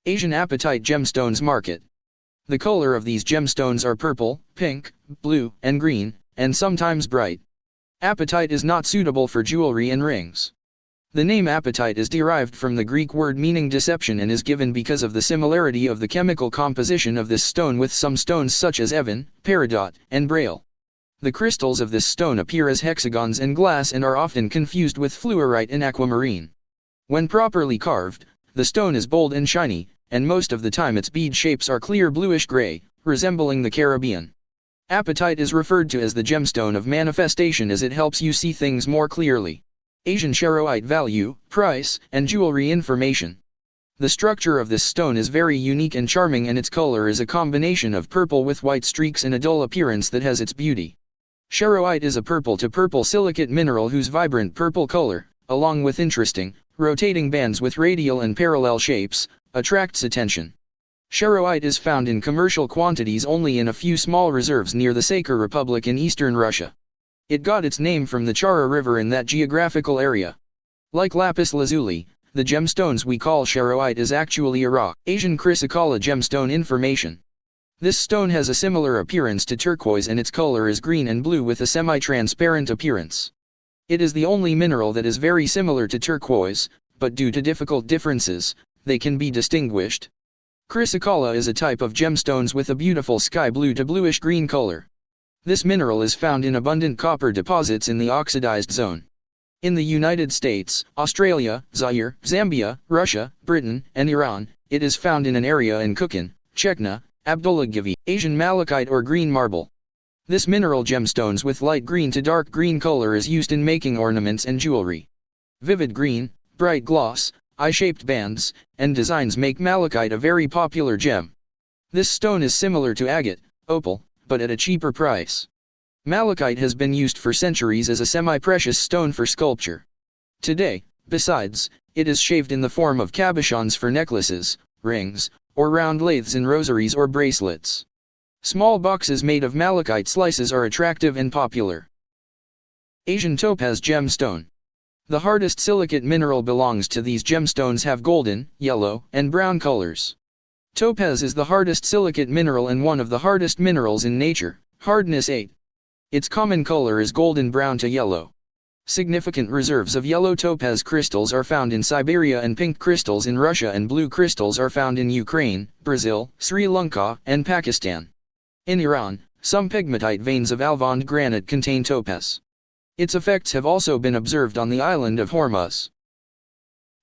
Asian Apatite Gemstones Market. The color of these gemstones are purple, pink, blue, and green, and sometimes bright. Apatite is not suitable for jewelry and rings. The name apatite is derived from the Greek word meaning deception and is given because of the similarity of the chemical composition of this stone with some stones such as Evan, peridot, and braille. The crystals of this stone appear as hexagons in glass and are often confused with fluorite in aquamarine. When properly carved, the stone is bold and shiny, and most of the time its bead shapes are clear bluish-gray, resembling the Caribbean. Apatite is referred to as the gemstone of manifestation as it helps you see things more clearly. Asian charoite value, price, and jewelry information. The structure of this stone is very unique and charming, and its color is a combination of purple with white streaks and a dull appearance that has its beauty. Charoite is a purple to purple silicate mineral whose vibrant purple color, along with interesting, rotating bands with radial and parallel shapes, attracts attention. Charoite is found in commercial quantities only in a few small reserves near the Sakha Republic in eastern Russia. It got its name from the Chara River in that geographical area. Like lapis lazuli, the gemstones we call charoite is actually a rock. Asian chrysocolla gemstone information. This stone has a similar appearance to turquoise and its color is green and blue with a semi-transparent appearance. It is the only mineral that is very similar to turquoise, but due to difficult differences, they can be distinguished. Chrysocolla is a type of gemstones with a beautiful sky blue to bluish-green color. This mineral is found in abundant copper deposits in the oxidized zone. In the United States, Australia, Zaire, Zambia, Russia, Britain, and Iran, it is found in an area in Kukan, Chechnya, Abdullagivi. Asian malachite or green marble. This mineral gemstones with light green to dark green color is used in making ornaments and jewelry. Vivid green, bright gloss, eye-shaped bands, and designs make malachite a very popular gem. This stone is similar to agate, opal, but at a cheaper price. Malachite has been used for centuries as a semi-precious stone for sculpture. Today, besides, it is shaped in the form of cabochons for necklaces, rings, or round lathes in rosaries or bracelets. Small boxes made of malachite slices are attractive and popular. Asian topaz gemstone. The hardest silicate mineral belongs to these gemstones have golden, yellow, and brown colors. Topaz is the hardest silicate mineral and one of the hardest minerals in nature, hardness 8. Its common color is golden brown to yellow. Significant reserves of yellow topaz crystals are found in Siberia and pink crystals in Russia, and blue crystals are found in Ukraine, Brazil, Sri Lanka, and Pakistan. In Iran, some pegmatite veins of Alvand granite contain topaz. Its effects have also been observed on the island of Hormuz.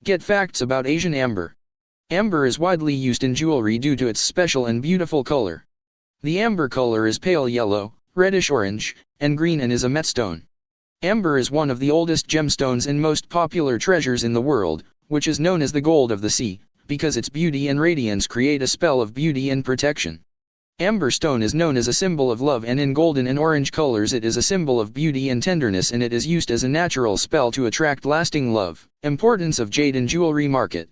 Get facts about Asian amber. Amber is widely used in jewelry due to its special and beautiful color. The amber color is pale yellow, reddish-orange, and green and is a metstone. Amber is one of the oldest gemstones and most popular treasures in the world, which is known as the gold of the sea, because its beauty and radiance create a spell of beauty and protection. Amber stone is known as a symbol of love, and in golden and orange colors it is a symbol of beauty and tenderness, and it is used as a natural spell to attract lasting love. Importance of jade in jewelry market.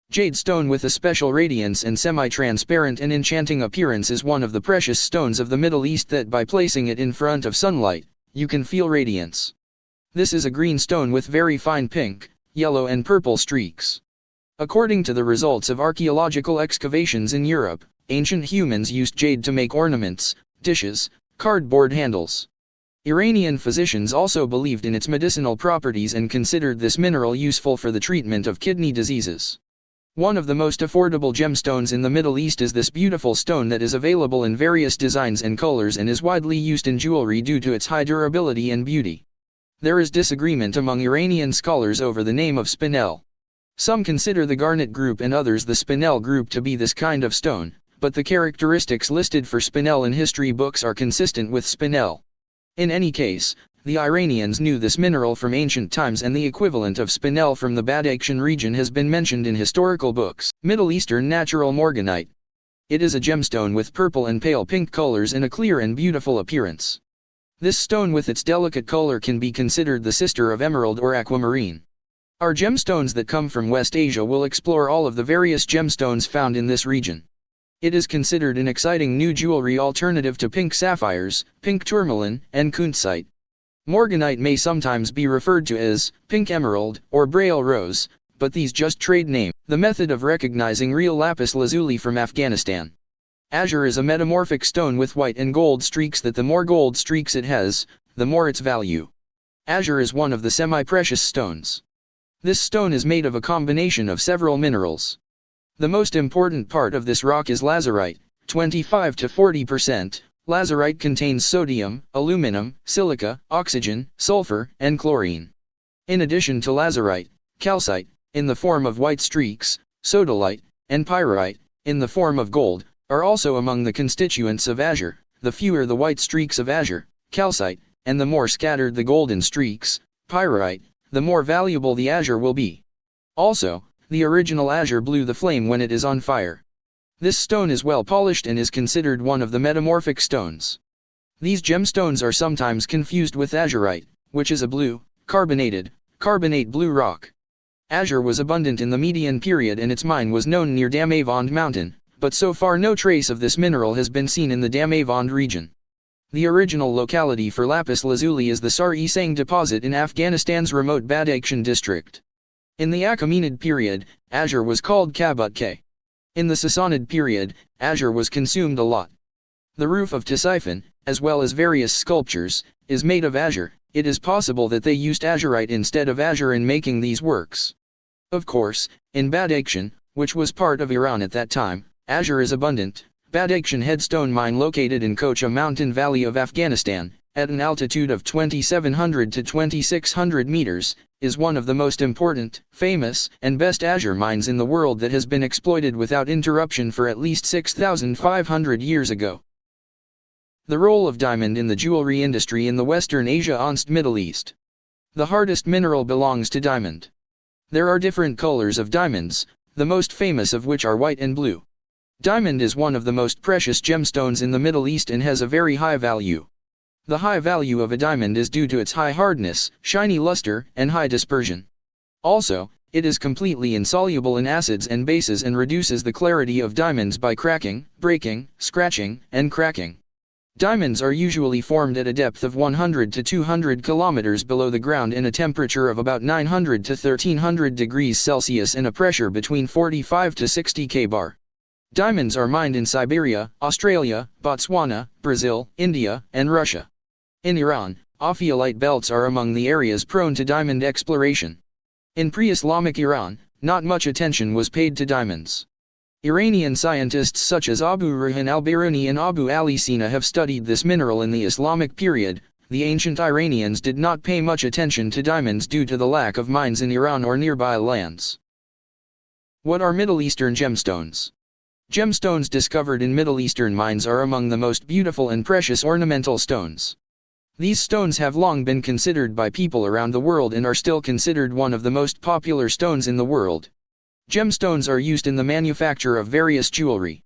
Jade stone with a special radiance and semi-transparent and enchanting appearance is one of the precious stones of the Middle East that by placing it in front of sunlight, you can feel radiance. This is a green stone with very fine pink, yellow and purple streaks. According to the results of archaeological excavations in Europe, ancient humans used jade to make ornaments, dishes, cardboard handles. Iranian physicians also believed in its medicinal properties and considered this mineral useful for the treatment of kidney diseases. One of the most affordable gemstones in the Middle East is this beautiful stone that is available in various designs and colors and is widely used in jewelry due to its high durability and beauty. There is disagreement among Iranian scholars over the name of spinel. Some consider the garnet group and others the spinel group to be this kind of stone, but the characteristics listed for spinel in history books are consistent with spinel. In any case, the Iranians knew this mineral from ancient times, and the equivalent of spinel from the Badakhshan region has been mentioned in historical books. Middle Eastern natural morganite. It is a gemstone with purple and pale pink colors and a clear and beautiful appearance. This stone with its delicate color can be considered the sister of emerald or aquamarine. Our gemstones that come from West Asia will explore all of the various gemstones found in this region. It is considered an exciting new jewelry alternative to pink sapphires, pink tourmaline, and kunzite. Morganite may sometimes be referred to as pink emerald or braille rose, but these just trade name. The method of recognizing real lapis lazuli from Afghanistan. Azure is a metamorphic stone with white and gold streaks that the more gold streaks it has, the more its value. Azure is one of the semi-precious stones. This stone is made of a combination of several minerals. The most important part of this rock is lazurite, 25 to 40%. Lazurite contains sodium, aluminum, silica, oxygen, sulfur, and chlorine. In addition to lazurite, calcite, in the form of white streaks, sodalite, and pyrite, in the form of gold, are also among the constituents of azure. The fewer the white streaks of azure, calcite, and the more scattered the golden streaks, pyrite, the more valuable the azure will be. Also, the original azure blew the flame when it is on fire. This stone is well polished and is considered one of the metamorphic stones. These gemstones are sometimes confused with azurite, which is a blue, carbonate blue rock. Azure was abundant in the Median period and its mine was known near Damavand mountain, but so far no trace of this mineral has been seen in the Damavand region. The original locality for lapis lazuli is the Sar-e-Sang deposit in Afghanistan's remote Badakhshan district. In the Achaemenid period, azure was called kabut-K. In the Sassanid period, azure was consumed a lot. The roof of Ctesiphon, as well as various sculptures, is made of azure. It is possible that they used azurite instead of azure in making these works. Of course, in Badakhshan, which was part of Iran at that time, azure is abundant. Badakhshan Headstone Mine located in Kocha mountain valley of Afghanistan, at an altitude of 2,700 to 2,600 meters, is one of the most important, famous, and best azure mines in the world that has been exploited without interruption for at least 6,500 years ago. The role of diamond in the jewelry industry in the Western Asia and Middle East. The hardest mineral belongs to diamond. There are different colors of diamonds, the most famous of which are white and blue. Diamond is one of the most precious gemstones in the Middle East and has a very high value. The high value of a diamond is due to its high hardness, shiny luster, and high dispersion. Also, it is completely insoluble in acids and bases and reduces the clarity of diamonds by cracking, breaking, scratching, and cracking. Diamonds are usually formed at a depth of 100 to 200 kilometers below the ground in a temperature of about 900 to 1300 degrees Celsius and a pressure between 45 to 60 kbar. Diamonds are mined in Siberia, Australia, Botswana, Brazil, India, and Russia. In Iran, ophiolite belts are among the areas prone to diamond exploration. In pre-Islamic Iran, not much attention was paid to diamonds. Iranian scientists such as Abu Ruhan al-Biruni and Abu Ali Sina have studied this mineral in the Islamic period. The ancient Iranians did not pay much attention to diamonds due to the lack of mines in Iran or nearby lands. What are Middle Eastern gemstones? Gemstones discovered in Middle Eastern mines are among the most beautiful and precious ornamental stones. These stones have long been considered by people around the world and are still considered one of the most popular stones in the world. Gemstones are used in the manufacture of various jewelry.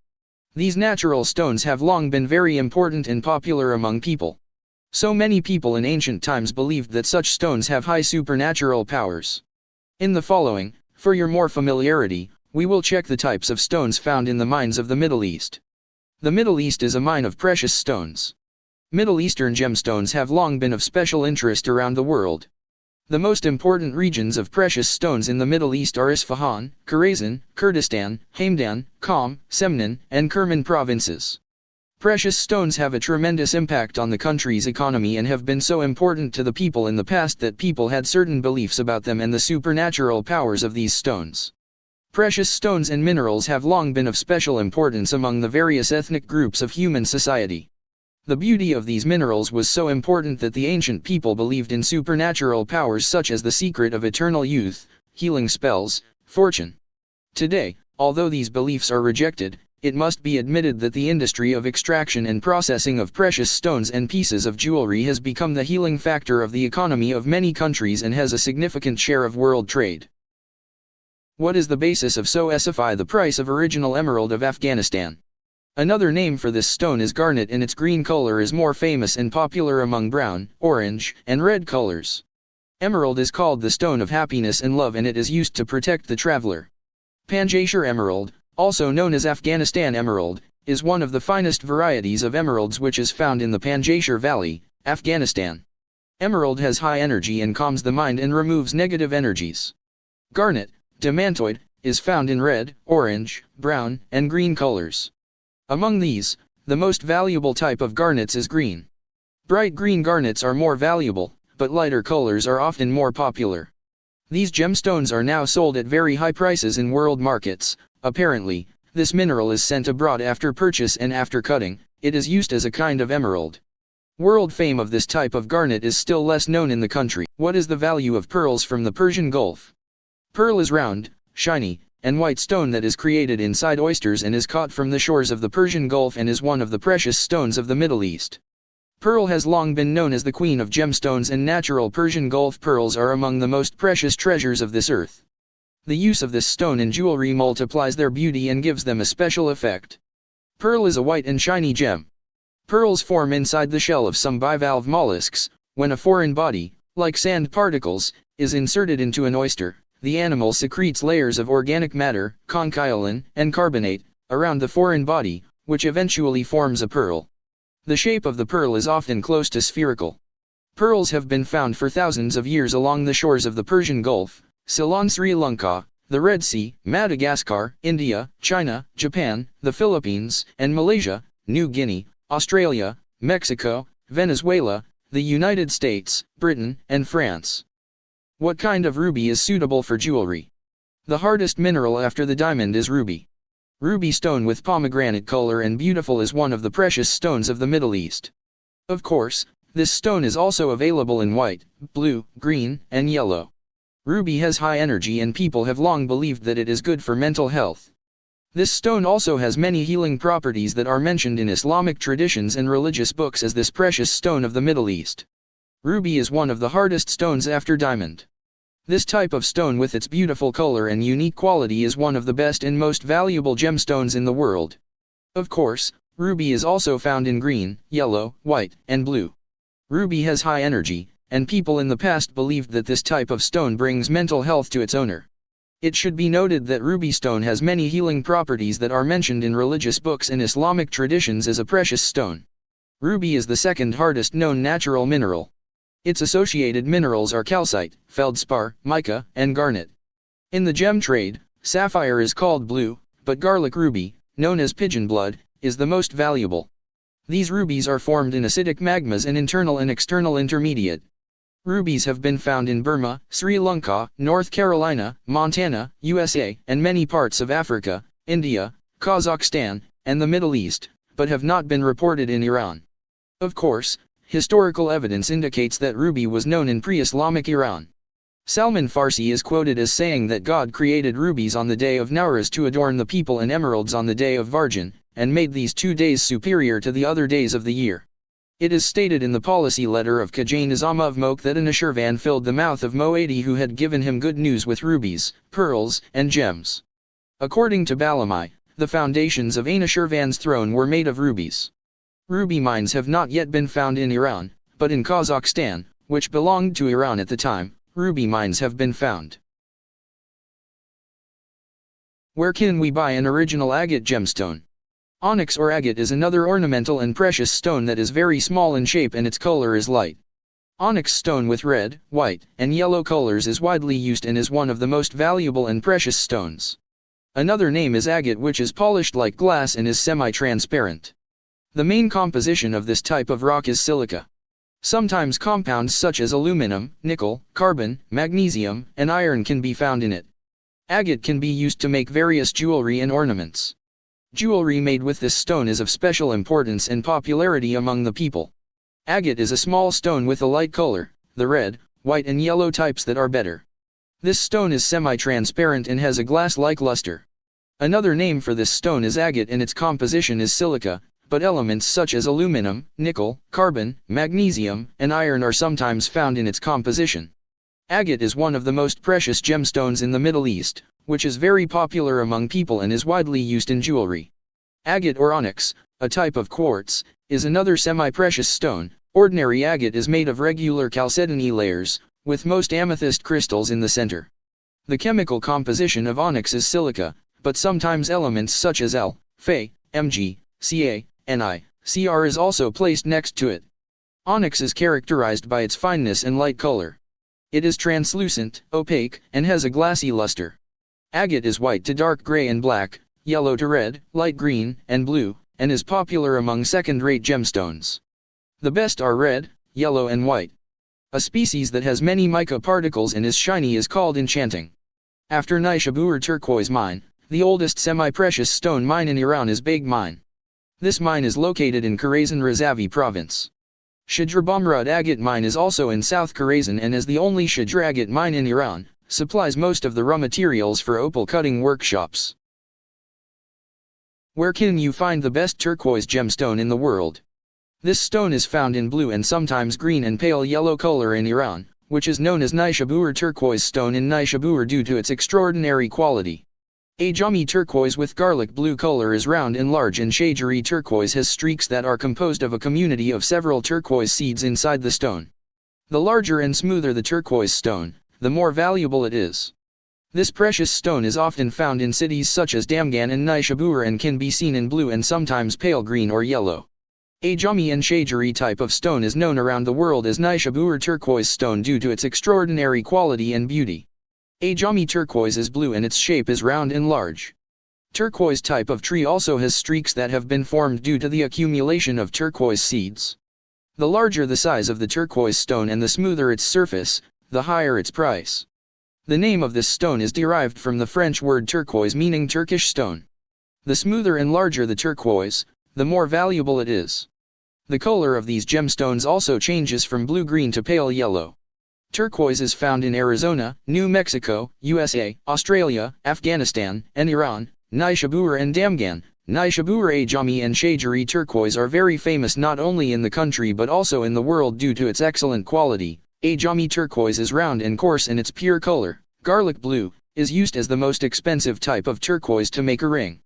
These natural stones have long been very important and popular among people. So many people in ancient times believed that such stones have high supernatural powers. In the following, for your more familiarity, we will check the types of stones found in the mines of the Middle East. The Middle East is a mine of precious stones. Middle Eastern gemstones have long been of special interest around the world. The most important regions of precious stones in the Middle East are Isfahan, Khorasan, Kurdistan, Hamdan, Qom, Semnan, and Kerman provinces. Precious stones have a tremendous impact on the country's economy and have been so important to the people in the past that people had certain beliefs about them and the supernatural powers of these stones. Precious stones and minerals have long been of special importance among the various ethnic groups of human society. The beauty of these minerals was so important that the ancient people believed in supernatural powers such as the secret of eternal youth, healing spells, fortune. Today, although these beliefs are rejected, it must be admitted that the industry of extraction and processing of precious stones and pieces of jewelry has become the healing factor of the economy of many countries and has a significant share of world trade. What is the basis of soecify, the price of original Emerald of Afghanistan? Another name for this stone is garnet, and its green color is more famous and popular among brown, orange, and red colors. Emerald is called the stone of happiness and love, and it is used to protect the traveler. Panjshir emerald, also known as Afghanistan emerald, is one of the finest varieties of emeralds which is found in the Panjshir Valley, Afghanistan. Emerald has high energy and calms the mind and removes negative energies. Garnet, Demantoid, is found in red, orange, brown, and green colors. Among these, the most valuable type of garnets is green. Bright green garnets are more valuable, but lighter colors are often more popular. These gemstones are now sold at very high prices in world markets. Apparently, this mineral is sent abroad after purchase, and after cutting, it is used as a kind of emerald. World fame of this type of garnet is still less known in the country. What is the value of pearls from the Persian Gulf? Pearl is round, shiny, and white stone that is created inside oysters and is caught from the shores of the Persian Gulf and is one of the precious stones of the Middle East. Pearl has long been known as the queen of gemstones, and natural Persian Gulf pearls are among the most precious treasures of this earth. The use of this stone in jewelry multiplies their beauty and gives them a special effect. Pearl is a white and shiny gem. Pearls form inside the shell of some bivalve mollusks. When a foreign body, like sand particles, is inserted into an oyster, the animal secretes layers of organic matter, conchyolin, and carbonate, around the foreign body, which eventually forms a pearl. The shape of the pearl is often close to spherical. Pearls have been found for thousands of years along the shores of the Persian Gulf, Ceylon, Sri Lanka, the Red Sea, Madagascar, India, China, Japan, the Philippines, and Malaysia, New Guinea, Australia, Mexico, Venezuela, the United States, Britain, and France. What kind of ruby is suitable for jewelry? The hardest mineral after the diamond is ruby. Ruby stone with pomegranate color and beautiful is one of the precious stones of the Middle East. Of course, this stone is also available in white, blue, green, and yellow. Ruby has high energy, and people have long believed that it is good for mental health. This stone also has many healing properties that are mentioned in Islamic traditions and religious books as this precious stone of the Middle East. Ruby is one of the hardest stones after diamond. This type of stone with its beautiful color and unique quality is one of the best and most valuable gemstones in the world. Of course, ruby is also found in green, yellow, white, and blue. Ruby has high energy, and people in the past believed that this type of stone brings mental health to its owner. It should be noted that ruby stone has many healing properties that are mentioned in religious books and Islamic traditions as a precious stone. Ruby is the second hardest known natural mineral. Its associated minerals are calcite, feldspar, mica, and garnet. In the gem trade, sapphire is called blue, but garlic ruby, known as pigeon blood, is the most valuable. These rubies are formed in acidic magmas and internal and external intermediate. Rubies have been found in Burma, Sri Lanka, North Carolina, Montana, USA, and many parts of Africa, India, Kazakhstan, and the Middle East, but have not been reported in Iran. Of course, historical evidence indicates that ruby was known in pre-Islamic Iran. Salman Farsi is quoted as saying that God created rubies on the day of Nowruz to adorn the people and emeralds on the day of Varjan, and made these 2 days superior to the other days of the year. It is stated in the policy letter of Khaja Nizam of Mok that Anushirvan filled the mouth of Moadi, who had given him good news, with rubies, pearls, and gems. According to Balamai, the foundations of Anushirvan's throne were made of rubies. Ruby mines have not yet been found in Iran, but in Kazakhstan, which belonged to Iran at the time, ruby mines have been found. Where can we buy an original agate gemstone? Onyx or agate is another ornamental and precious stone that is very small in shape and its color is light. Onyx stone with red, white, and yellow colors is widely used and is one of the most valuable and precious stones. Another name is agate, which is polished like glass and is semi-transparent. The main composition of this type of rock is silica. Sometimes compounds such as aluminum, nickel, carbon, magnesium, and iron can be found in it. Agate can be used to make various jewelry and ornaments. Jewelry made with this stone is of special importance and popularity among the people. Agate is a small stone with a light color, the red, white and yellow types that are better. This stone is semi-transparent and has a glass-like luster. Another name for this stone is agate and its composition is silica, but elements such as aluminum, nickel, carbon, magnesium, and iron are sometimes found in its composition. Agate is one of the most precious gemstones in the Middle East, which is very popular among people and is widely used in jewelry. Agate or onyx, a type of quartz, is another semi-precious stone. Ordinary agate is made of regular chalcedony layers, with most amethyst crystals in the center. The chemical composition of onyx is silica, but sometimes elements such as L, Fe, Mg, Ca, Ni, Cr is also placed next to it. Onyx is characterized by its fineness and light color. It is translucent, opaque, and has a glassy luster. Agate is white to dark gray and black, yellow to red, light green, and blue, and is popular among second-rate gemstones. The best are red, yellow and white. A species that has many mica particles and is shiny is called enchanting. After Nishabur turquoise mine, the oldest semi-precious stone mine in Iran is Baig mine. This mine is located in Khorasan Razavi province. Shajrabamrud agate mine is also in South Khorasan and is the only Shajr agate mine in Iran, supplies most of the raw materials for opal cutting workshops. Where can you find the best turquoise gemstone in the world? This stone is found in blue and sometimes green and pale yellow color in Iran, which is known as Nishabur turquoise stone in Nishabur due to its extraordinary quality. Ajami turquoise with garlic blue color is round and large, and Shajari turquoise has streaks that are composed of a community of several turquoise seeds inside the stone. The larger and smoother the turquoise stone, the more valuable it is. This precious stone is often found in cities such as Damgan and Nishabur and can be seen in blue and sometimes pale green or yellow. Ajami and Shajari type of stone is known around the world as Nishabur turquoise stone due to its extraordinary quality and beauty. Ajami turquoise is blue and its shape is round and large. Turquoise type of tree also has streaks that have been formed due to the accumulation of turquoise seeds. The larger the size of the turquoise stone and the smoother its surface, the higher its price. The name of this stone is derived from the French word turquoise meaning Turkish stone. The smoother and larger the turquoise, the more valuable it is. The color of these gemstones also changes from blue-green to pale yellow. Turquoise is found in Arizona, New Mexico, USA, Australia, Afghanistan, and Iran. Nishabur and Damgan, Nishabur Ajami and Shajari turquoise are very famous not only in the country but also in the world due to its excellent quality. Ajami turquoise is round and coarse and its pure color, garlic blue, is used as the most expensive type of turquoise to make a ring.